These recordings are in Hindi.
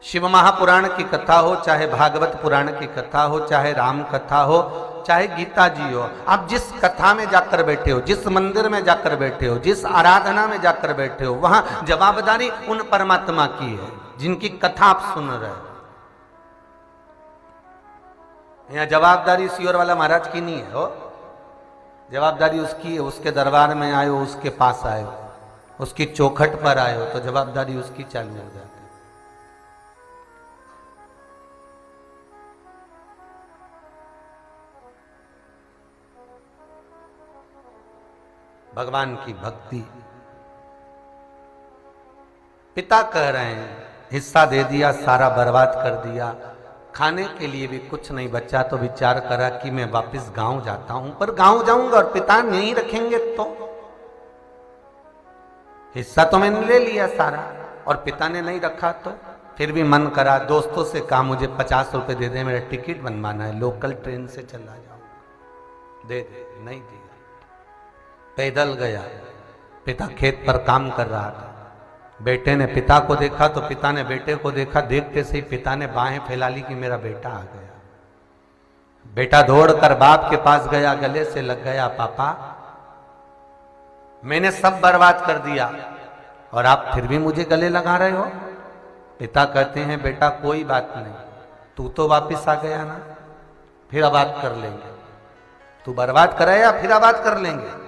शिव महापुराण की कथा हो, चाहे भागवत पुराण की कथा हो, चाहे राम कथा हो, चाहे गीता जी हो, आप जिस कथा में जाकर बैठे हो, जिस मंदिर में जाकर बैठे हो, जिस आराधना में जाकर बैठे हो, वहां जवाबदारी उन परमात्मा की है जिनकी कथा आप सुन रहे हो। यहां जवाबदारी सियोर वाला महाराज की नहीं है हो, जवाबदारी उसकी है। उसके दरबार में आए हो, उसके पास आए हो, उसकी चौखट पर आए हो, तो जवाबदारी उसकी चालू हो जाती है। भगवान की भक्ति। पिता कह रहे हैं हिस्सा दे दिया, सारा बर्बाद कर दिया, खाने के लिए भी कुछ नहीं बचा, तो विचार करा कि मैं वापस गांव जाता हूं। पर गांव जाऊंगा और पिता नहीं रखेंगे तो हिस्सा तो मैंने ले लिया सारा और पिता ने नहीं रखा, तो फिर भी मन करा, दोस्तों से कहा मुझे 50 रुपए दे दे, मेरा टिकट बनवाना है, लोकल ट्रेन से चला जाऊं। दे दे, नहीं दिया। पैदल गया, पिता खेत पर काम कर रहा था। बेटे ने पिता को देखा तो पिता ने बेटे को देखा, देखते से ही पिता ने बाहें फैला ली कि मेरा बेटा आ गया। बेटा दौड़कर बाप के पास गया, गले से लग गया, पापा मैंने सब बर्बाद कर दिया और आप फिर भी मुझे गले लगा रहे हो। पिता कहते हैं बेटा कोई बात नहीं, तू तो वापिस आ गया ना, फिर आबाद कर लेंगे। तू बर्बाद कराया, फिर आबाद कर लेंगे।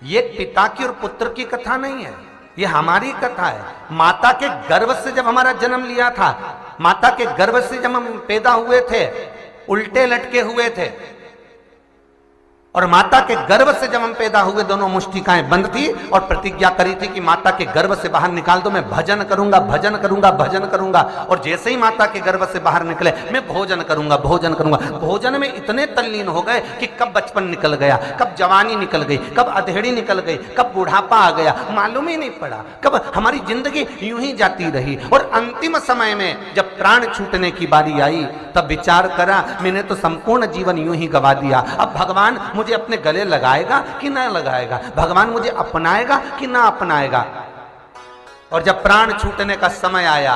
ये पिता की और पुत्र की कथा नहीं है, ये हमारी कथा है। माता के गर्भ से जब हमारा जन्म लिया था, माता के गर्भ से जब हम पैदा हुए थे, उल्टे लटके हुए थे, और माता के गर्भ से जब हम पैदा हुए दोनों मुष्टिकाएं बंद थी और प्रतिज्ञा करी थी कि माता के गर्भ से बाहर निकाल दो, मैं भजन करूंगा, भजन करूंगा, भजन करूंगा। और जैसे ही माता के गर्भ से बाहर निकले, मैं भोजन करूंगा, भोजन करूंगा। भोजन में इतने तल्लीन हो गए कि कब बचपन निकल गया, कब जवानी निकल गई, कब अधेड़ी निकल गई, कब बुढ़ापा आ गया, मालूम ही नहीं पड़ा। कब हमारी जिंदगी यूं ही जाती रही और अंतिम समय में जब प्राण छूटने की बारी आई, तब विचार करा मैंने तो संपूर्ण जीवन यूं ही गवा दिया। अब भगवान मुझे अपने गले लगाएगा कि ना लगाएगा, भगवान मुझे अपनाएगा कि ना अपनाएगा। और जब प्राण छूटने का समय आया,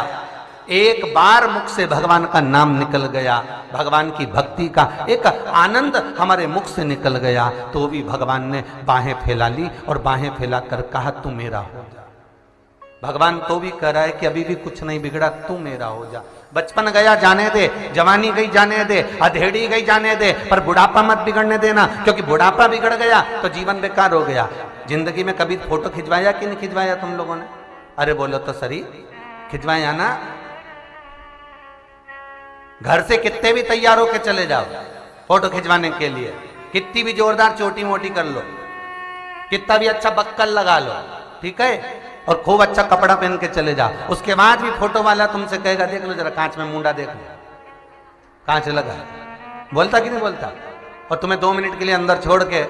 एक बार मुख से भगवान का नाम निकल गया, भगवान की भक्ति का एक आनंद हमारे मुख से निकल गया, तो भी भगवान ने बाहें फैला ली और बाहें फैलाकर कहा तू मेरा हो जा। भगवान तो भी कह रहा है कि अभी भी कुछ नहीं बिगड़ा, तू मेरा हो जा। बचपन गया जाने दे, जवानी गई जाने दे, अधेड़ी गई जाने दे, पर बुढ़ापा मत बिगड़ने देना, क्योंकि बुढ़ापा बिगड़ गया तो जीवन बेकार हो गया। जिंदगी में कभी फोटो खिंचवाया कि नहीं खिंचवाया तुम लोगों ने? अरे बोलो तो सही, खिंचवाया ना? घर से कितने भी तैयार होके चले जाओ फोटो खिंचवाने के लिए, कितनी भी जोरदार चोटी मोटी कर लो, कितना भी अच्छा बक्कल लगा लो, ठीक है, और खूब अच्छा कपड़ा पहन के चले जाओ, उसके बाद भी फोटो वाला तुमसे कहेगा देख लो जरा कांच में मुंडा देख लो, कांच लगा। बोलता कि नहीं बोलता? और तुम्हें 2 मिनट के लिए अंदर छोड़ के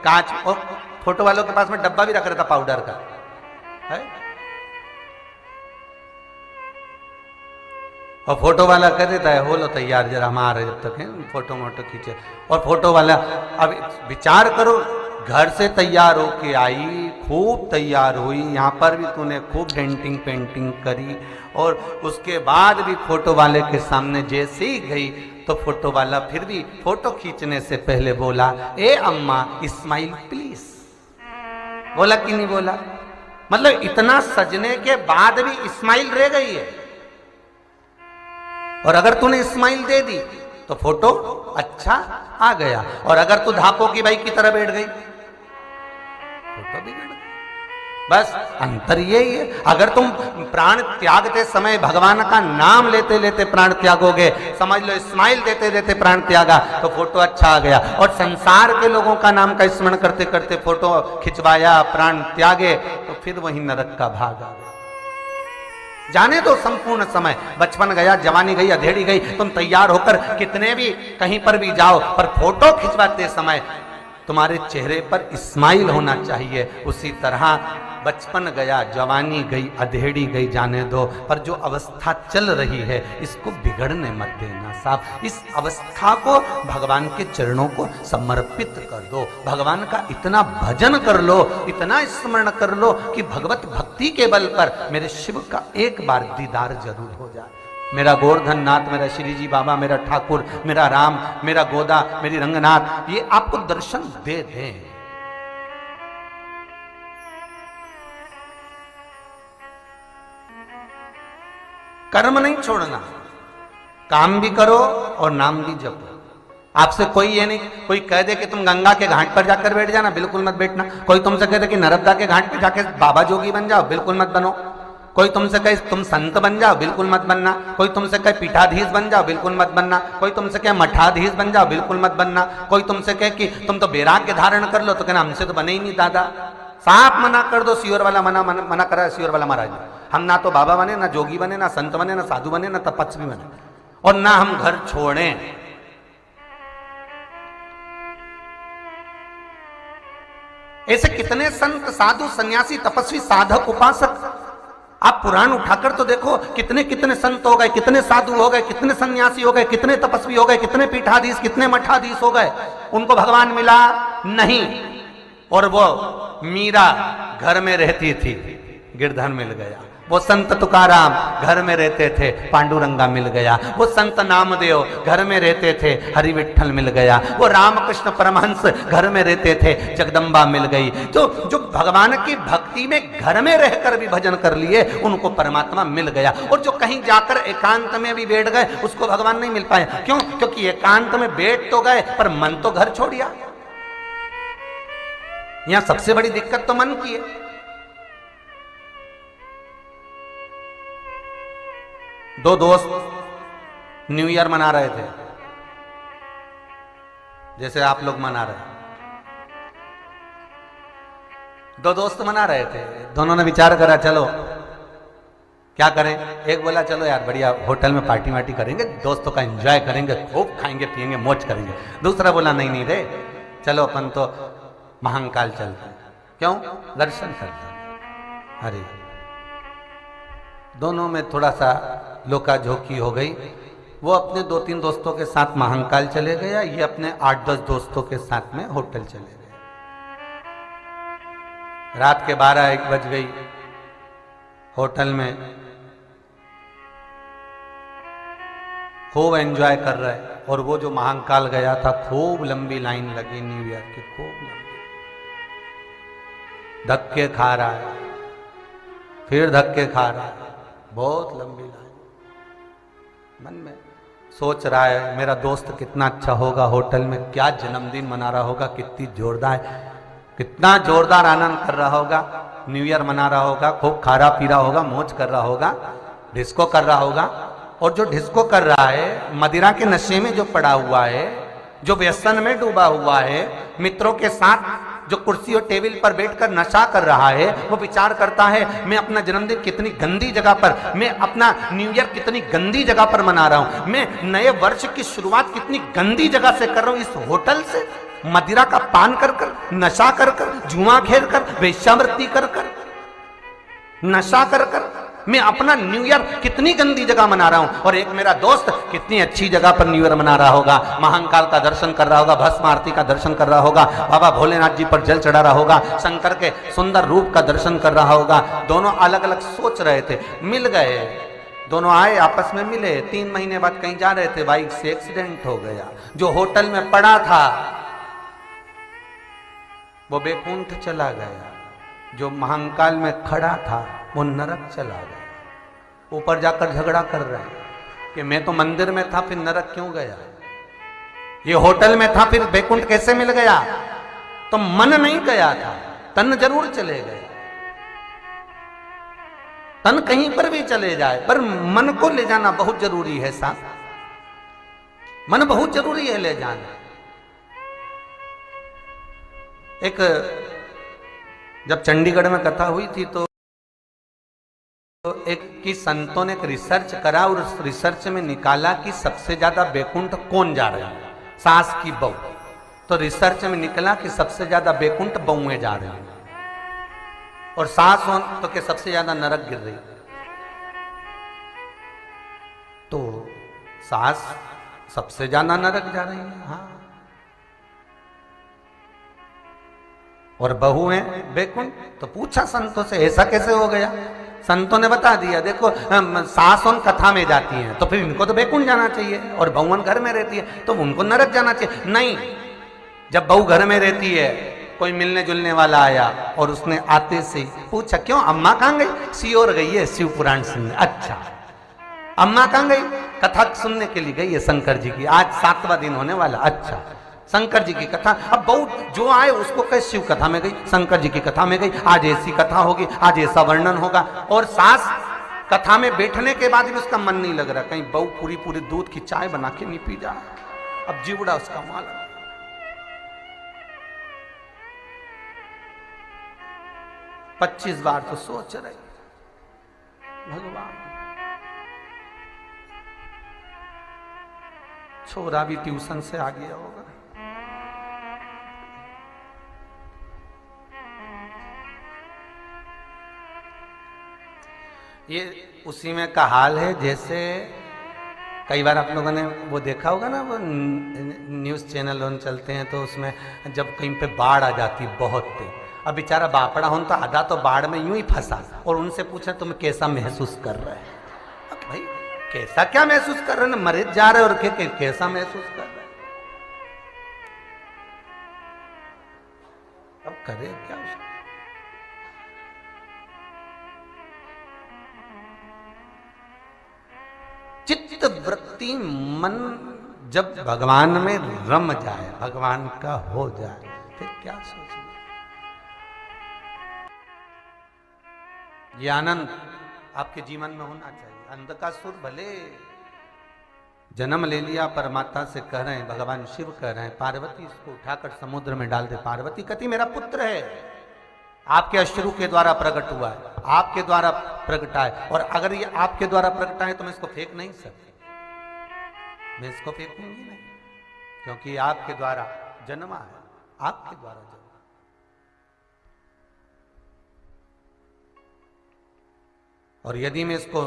कांच, और फोटो वालों के पास में डब्बा भी रख रहा था पाउडर का, है? और फोटो वाला कह देता है हो लो तैयार जरा, हम आ रहे जब तक है फोटो मोटो खींचे। और फोटो वाला, अब विचार करो, घर से तैयार होके आई, खूब तैयार हुई, यहाँ पर भी तूने खूब डेंटिंग पेंटिंग करी, और उसके बाद भी फोटो वाले के सामने जैसे ही गई तो फोटो वाला फिर भी फोटो खींचने से पहले बोला ए अम्मा स्माइल प्लीज। बोला कि नहीं बोला? मतलब इतना सजने के बाद भी स्माइल रह गई है। और अगर तूने स्माइल दे दी तो फोटो अच्छा आ गया, और अगर तू धापो की बाई की तरह बैठ गई फोटो बिगड़ गई। बस अंतर यही है। अगर तुम प्राण त्यागते समय भगवान का नाम लेते लेते प्राण त्यागोगे, समझ लो स्माइल देते देते प्राण त्यागा, तो फोटो अच्छा आ गया। और संसार के लोगों का नाम का स्मरण करते करते फोटो खिंचवाया, प्राण त्यागे, तो फिर वही नरक का भाग आ गया। जाने दो संपूर्ण समय, बचपन गया, जवानी गई, अधेड़ी गई, तुम तैयार होकर कितने भी कहीं पर भी जाओ, पर फोटो खिंचवाते समय तुम्हारे चेहरे पर स्माइल होना चाहिए। उसी तरह बचपन गया, जवानी गई, अधेड़ी गई, जाने दो, पर जो अवस्था चल रही है इसको बिगड़ने मत देना साहब। इस अवस्था को भगवान के चरणों को समर्पित कर दो, भगवान का इतना भजन कर लो, इतना स्मरण कर लो कि भगवत भक्ति के बल पर मेरे शिव का एक बार दीदार जरूर हो जाए। मेरा गोवर्धन नाथ, मेरा श्री जी बाबा, मेरा ठाकुर, मेरा राम, मेरा गोदा, मेरी रंगनाथ, ये आपको दर्शन दे दें। कर्म नहीं छोड़ना, काम भी करो और नाम भी जपो। आपसे कोई ये नहीं, कोई कह दे कि तुम गंगा के घाट पर जाकर बैठ जाना, बिल्कुल मत बैठना। कोई तुमसे कह दे कि नर्मदा के घाट पर जाकर बाबा जोगी बन जाओ, बिल्कुल मत बनो। कोई तुमसे कहे तुम संत बन जाओ, बिल्कुल मत बनना। कोई तुमसे कहे पीठाधीश बन जाओ, बिल्कुल मत बनना। कोई तुमसे कहे मठाधीश बन जाओ, बिल्कुल मत बनना। कोई तुमसे कहे कि तुम तो वैराग्य धारण कर लो, तो कहना हमसे तो बने ही नहीं दादा। साफ मना कर दो, सियोर वाला मना करा है सियोर वाला महाराज। हम ना तो बाबा बने, ना जोगी बने, ना संत बने, ना साधु बने, ना तपस्वी बने, और ना हम घर छोड़ें। ऐसे कितने संत, साधु, सन्यासी, तपस्वी, साधक, उपासक, आप पुराण उठाकर तो देखो, कितने कितने संत हो गए, कितने साधु हो गए, कितने सन्यासी हो गए, कितने तपस्वी हो गए, कितने पीठाधीश, कितने मठाधीश हो गए, उनको भगवान मिला नहीं। और वो मीरा घर में रहती थी, गिरधर मिल गया। वो संत तुकाराम घर में रहते थे, पांडुरंगा मिल गया। वो संत नामदेव घर में रहते थे, हरि विठ्ठल मिल गया। वो रामकृष्ण परमहंस घर में रहते थे, जगदम्बा मिल गई। जो भगवान की भक्ति में घर में रहकर भी भजन कर लिए, उनको परमात्मा मिल गया। और जो कहीं जाकर एकांत में भी बैठ गए, उसको भगवान नहीं मिल पाए। क्यों? क्योंकि एकांत में बैठ तो गए, पर मन तो घर छोड़ दिया। यहां सबसे बड़ी दिक्कत तो मन की है। दो दोस्त न्यू ईयर मना रहे थे, जैसे आप लोग मना रहे। दो दोस्त मना रहे थे, दोनों ने विचार करा चलो क्या करें। एक बोला चलो यार बढ़िया होटल में पार्टी वार्टी करेंगे, दोस्तों का एंजॉय करेंगे, खूब खाएंगे पिएंगे, मौज करेंगे। दूसरा बोला नहीं नहीं रे, चलो अपन तो महाकाल चलते हैं। क्यों? दर्शन करते हैं। अरे दोनों में थोड़ा सा लोका झोंकी हो गई। वो अपने 2-3 दोस्तों के साथ महाकाल चले गया, ये अपने 8-10 दोस्तों के साथ में होटल चले गए। रात के 12-1 बज गई। होटल में खूब एंजॉय कर रहे, और वो जो महाकाल गया था, खूब लंबी लाइन लगी न्यू ईयर की, खूब लंबी, धक्के खा रहा है, फिर धक्के खा रहा है, बहुत लंबी लाइन। मन में सोच रहा है मेरा दोस्त कितना अच्छा होगा, होटल में क्या जन्मदिन मना रहा होगा, कितना जोरदार आनंद कर रहा होगा, न्यू ईयर मना रहा होगा, खूब खा रहा पी रहा होगा, मौज कर रहा होगा, डिस्को कर रहा होगा। और जो डिस्को कर रहा है, मदिरा के नशे में जो पड़ा हुआ है, जो व्यसन में डूबा हुआ है, मित्रों के साथ जो कुर्सी और टेबल पर बैठकर नशा कर रहा है, वो विचार करता है मैं अपना जन्मदिन कितनी गंदी जगह पर, मैं अपना न्यू ईयर कितनी गंदी जगह पर मना रहा हूं, मैं नए वर्ष की शुरुआत कितनी गंदी जगह से कर रहा हूं, इस होटल से, मदिरा का पान कर कर, नशा कर कर, जुआ खेल कर, वेश्यावृत्ति कर कर, नशा कर कर मैं अपना न्यू ईयर कितनी गंदी जगह मना रहा हूं। और एक मेरा दोस्त कितनी अच्छी जगह पर न्यू ईयर मना रहा होगा, महाकाल का दर्शन कर रहा होगा, भस्म आरती का दर्शन कर रहा होगा, बाबा भोलेनाथ जी पर जल चढ़ा रहा होगा, शंकर के सुंदर रूप का दर्शन कर रहा होगा। दोनों अलग अलग सोच रहे थे, मिल गए, दोनों आए, आपस में मिले। 3 महीने बाद कहीं जा रहे थे, बाइक से एक्सीडेंट हो गया। जो होटल में पड़ा था वो बैकुंठ चला गया, जो महाकाल में खड़ा था वो नरक चला गया। ऊपर जाकर झगड़ा कर रहे हैं कि मैं तो मंदिर में था, फिर नरक क्यों गया, ये होटल में था, फिर बैकुंठ कैसे मिल गया। तो मन नहीं गया था, तन जरूर चले गए। तन कहीं पर भी चले जाए, पर मन को ले जाना बहुत जरूरी है साहब, मन बहुत जरूरी है ले जाना। एक जब चंडीगढ़ में कथा हुई थी तो एक की संतों ने एक रिसर्च करा, और उस रिसर्च में निकाला कि सबसे ज्यादा बैकुंठ कौन जा रहे हैं, सास की बहू। तो रिसर्च में निकला कि सबसे ज्यादा बैकुंठ बहुएं जा रहे हैं। और सास हो तो के सबसे ज्यादा नरक गिर रही। तो सास सबसे ज्यादा नरक जा रही है। हाँ, और बहू है बैकुंठ। तो पूछा संतों से ऐसा कैसे हो गया? संतों ने बता दिया, देखो सास उन कथा में जाती हैं तो फिर इनको तो बैकुंठ जाना चाहिए, और बहुवन घर में रहती है तो उनको नरक जाना चाहिए। नहीं, जब बहू घर में रहती है, कोई मिलने जुलने वाला आया और उसने आते से पूछा, क्यों अम्मा कहाँ गई? सियोर गई है शिव पुराण सुनने। अच्छा, अम्मा कहाँ गई? कथा सुनने के लिए गई है शंकर जी की, आज 7वां दिन होने वाला। अच्छा, शंकर जी की कथा। अब बहू जो आए उसको कहे शिव कथा में गई, शंकर जी की कथा में गई, आज ऐसी कथा होगी, आज ऐसा वर्णन होगा। और सास कथा में बैठने के बाद भी उसका मन नहीं लग रहा, कहीं बहू पूरी पूरी दूध की चाय बना के नहीं पी जा। अब जीवड़ा उसका माल 25 बार तो सोच रही, भगवान छोरा भी ट्यूशन से आ गया होगा। ये उसी में का हाल है जैसे कई बार आप लोगों ने वो देखा होगा ना, वो न्यूज़ चैनल उन चलते हैं तो उसमें जब कहीं पे बाढ़ आ जाती बहुत तेज, अब बेचारा बापड़ा हो तो आधा तो बाढ़ में यूं ही फंसा, और उनसे पूछा तुम कैसा महसूस कर रहे हैं? अब भाई कैसा क्या महसूस कर रहे हैं, मरे जा रहे और कैसा महसूस कर रहे हैं? अब करे क्या उसको? चित्त वृत्ति मन जब भगवान में रम जाए, भगवान का हो जाए, फिर क्या सोचना? ये आनंद आपके जीवन में होना चाहिए। अंधकासुर भले जन्म ले लिया पर माता से कह रहे हैं, भगवान शिव कह रहे हैं, पार्वती इसको उठाकर समुद्र में डाल दे। पार्वती कहती मेरा पुत्र है, आपके अश्रु के द्वारा प्रकट हुआ है, आपके द्वारा प्रकटा है, और अगर ये आपके द्वारा प्रकटा है तो मैं इसको फेंक नहीं सकती, मैं इसको फेंकूंगी नहीं, क्योंकि आपके द्वारा जन्मा है, आपके द्वारा जन्मा। और यदि मैं इसको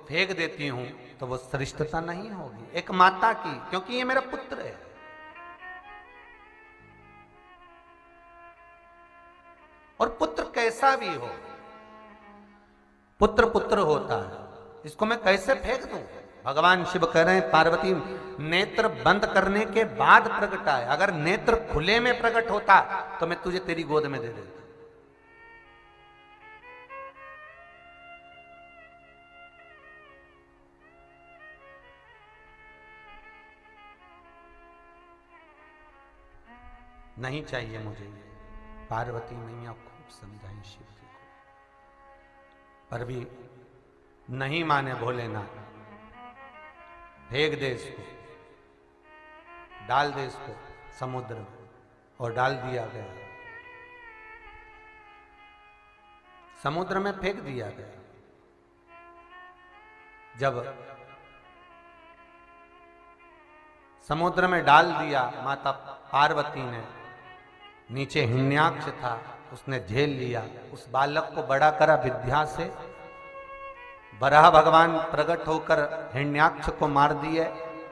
फेंक देती हूं तो वो श्रेष्ठता नहीं होगी एक माता की, क्योंकि ये मेरा पुत्र है। और पुत्र कैसा भी हो, पुत्र पुत्र होता है, इसको मैं कैसे फेंक दूं? भगवान शिव कह रहे हैं पार्वती नेत्र बंद करने के बाद प्रकटा है, अगर नेत्र खुले में प्रकट होता तो मैं तुझे तेरी गोद में दे देता। नहीं चाहिए मुझे ये। पार्वती मैया खूब समझाई शिव जी को, पर भी नहीं माने भोलेनाथ। फेंक दे इसको, डाल दे इसको समुद्र में, और डाल दिया गया, समुद्र में फेंक दिया गया। जब समुद्र में डाल दिया माता पार्वती ने, नीचे हिरण्याक्ष था, उसने झेल लिया, उस बालक को बड़ा करा विद्या से। बराह भगवान प्रकट होकर हिरण्याक्ष को मार दिए।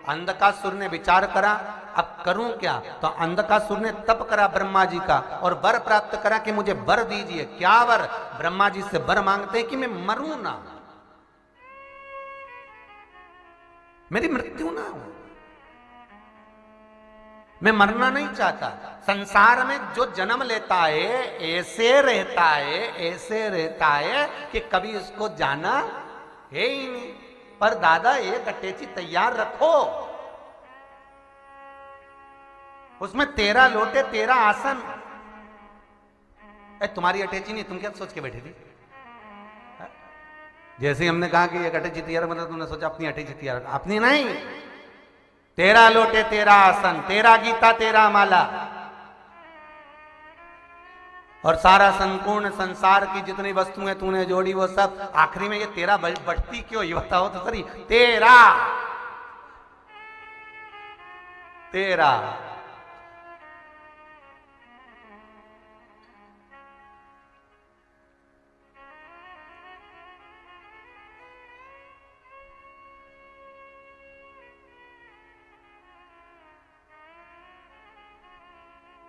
अंधकासुर ने विचार करा अब करूं क्या, तो अंधकासुर ने तप करा ब्रह्मा जी का और वर प्राप्त करा कि मुझे वर दीजिए। क्या वर? ब्रह्मा जी से वर मांगते हैं कि मैं मरूं ना, मेरी मृत्यु ना हो, मैं मरना नहीं चाहता। संसार में जो जन्म लेता है ऐसे रहता है, ऐसे रहता है कि कभी उसको जाना है ही नहीं। पर दादा एक अटैची तैयार रखो, उसमें 13 लोटे 13 आसन। तुम्हारी अटैची नहीं, तुम क्या सोच के बैठी थी? जैसे ही हमने कहा कि एक अटैची तैयार, मतलब तुमने सोचा अपनी अटैची तैयार, अपनी नहीं। 13 लोटे 13 आसन, 13 गीता 13 माला, और सारा संपूर्ण संसार की जितनी वस्तुएं तूने जोड़ी वो सब। आखिरी में ये 13 बढ़ती क्यों, ये बताओ तो सही। 13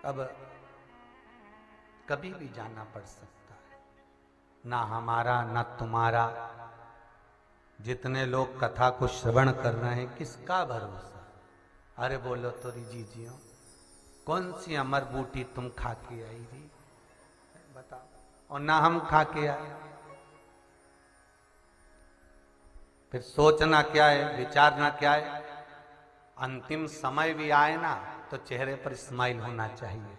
अब कभी भी जाना पड़ सकता है, ना हमारा ना तुम्हारा। जितने लोग कथा को श्रवण कर रहे हैं, किसका भरोसा? अरे बोलो तो रिजी जियो, कौन सी अमर बूटी तुम खा के आई जी, बताओ। और ना हम खा के आए, फिर सोचना क्या है, विचारना क्या है? अंतिम समय भी आए ना तो चेहरे पर स्माइल होना चाहिए,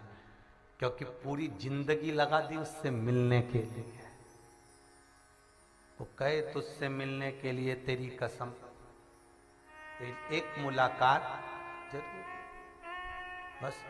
क्योंकि पूरी जिंदगी लगा दी उससे मिलने के लिए। वो कहे तुझसे मिलने के लिए तेरी कसम, एक मुलाकात जरूर, बस।